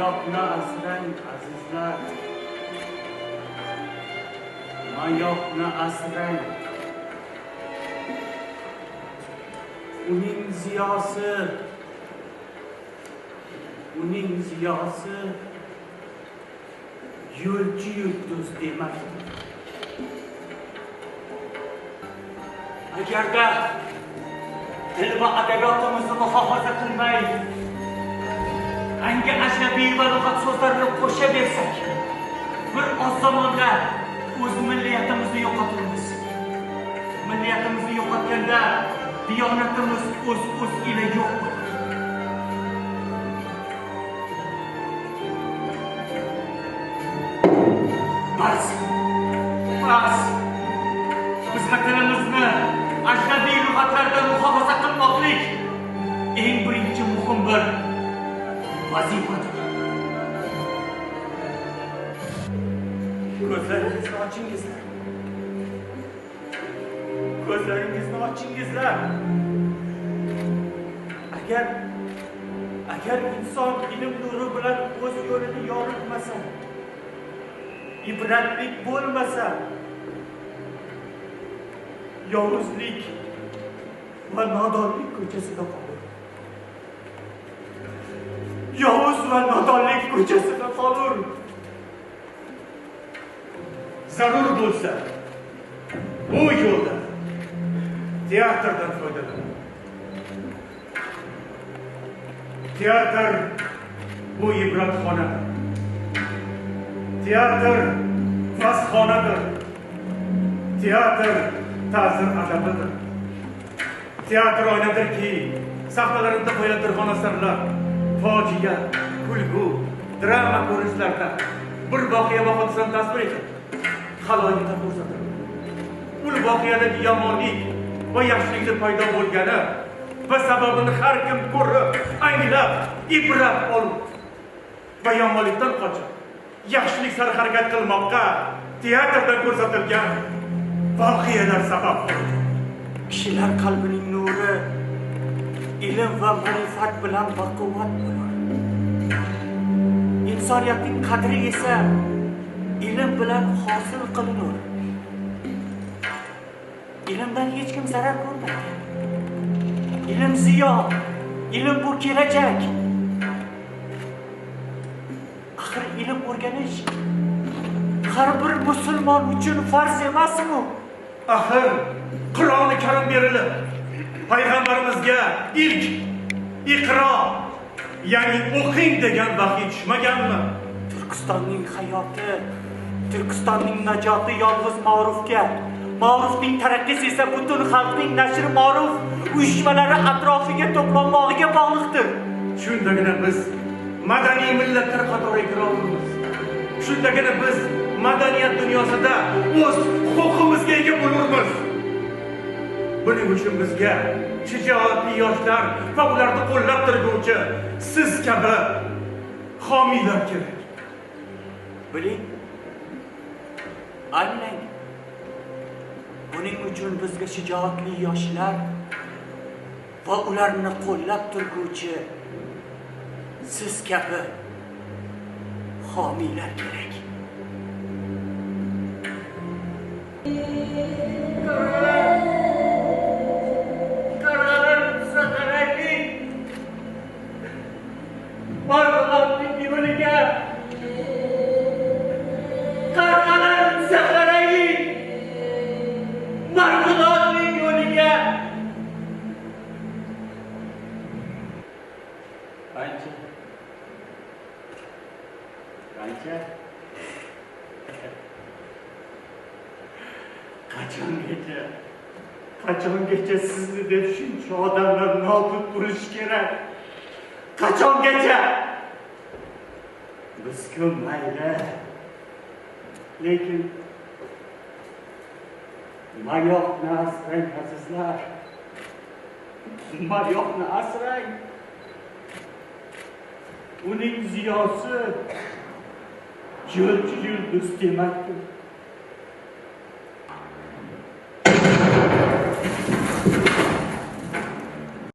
Mayoqni asrang azizlar. Mayoqni asrang. Uning ziyosi yo'lchi yulduz demakdir. Agarda til va adabiyotimizni muhofaza qilmay, anga ajnabiy va lug'at so'zlarini qo'sha bersak, bir oz zamonda o'z milliyatimizni yo'qotamiz. Milliyatimizni yo'qotganda diyonatimiz o'z ila yo'q bo'ladi. Bas. Bizni tilimizni ajnabiy lug'atlardan muhofaza qilmoqlik eng birinchi muhim bir vazifadir. Ko'zlaringizni ochingizlar. Ko'zlaringizni ochingizlar. Agar inson ilm nuri bilan o'z yo'lini yoritmasa, ibratlik bo'lmasa, yovuzlik va nodonlik ko'chasida qolur. Yovuz va nodonlik ko'chasida qolur. Zarur bo'lsa, bu yo'lda teatrdan foydalaning. Teatr bu ibratxonadir. Teatr vasxonadir. Teatr ta'zir adabidir. Teatr oynadirki, sahnalarida qo'yadirgan asarlar, fojia, kulgu, drama ko'rinishlarda bir voqea va hodisani tasvir etib, xaloyiqqa ko'rsatadi. Bu voqeadagi yomonlik va yaxshilikning paydo bo'lgani va sababini har kim ko'rib, anglab, ibrat olib va yomonlikdan qochib, yaxshilik sari harakat qilmoqqa teatrda ko'rsatilgan voqealar sabab bo'ldi. Kishilar qalbining nuri ilm va ma'rifat bilan baquvvat bo'ladi. Insoniyatning qadri esa ilm bilan hosil qilinadi. Ilmdan hech kim zarar ko'rmaydi. Ilm ziyo, ilm bu kelajak. Axir ilm o'rganish har bir musulmon uchun farz emasmi? Axir Qur'oni Karim berilib, payg'ambarimizga ilk iqro, ya'ni o'qing degan vahiy tushmaganmi? Turkistonning hayoti, Turkistonning najoti yolg'iz ma'rufga, ma'rufning taraqqisi esa butun xalqning nashr ma'ruf uyushmalari atrofiga to'planmog'iga bog'liqdir. Shundagina biz madaniy millatlar qatoriga kira olamiz. Shundagina biz madaniyat dunyosida o'z huquqimizga ega bo'lamiz. Buning uchun bizga shijoatli yoshlar va ularni qo'llab turguvchi siz kabi homiylar kerak. Biling, anglang. Buning uchun bizga shijoatli yoshlar va ularni qo'llab turguvchi siz kabi homiylar kerak. Marg'ilonning yo'liga qarqalar saharaylik. Marg'ilonning yo'liga qancha qachongacha sizni deb shuncha odamlar nobud bo'lishi kerak? Qachongacha? Biz-ku mayli, lekin mayoqni asrang azizlar. Mayoqni asrang. Uning ziyosi yo'lchi yulduz demakdir.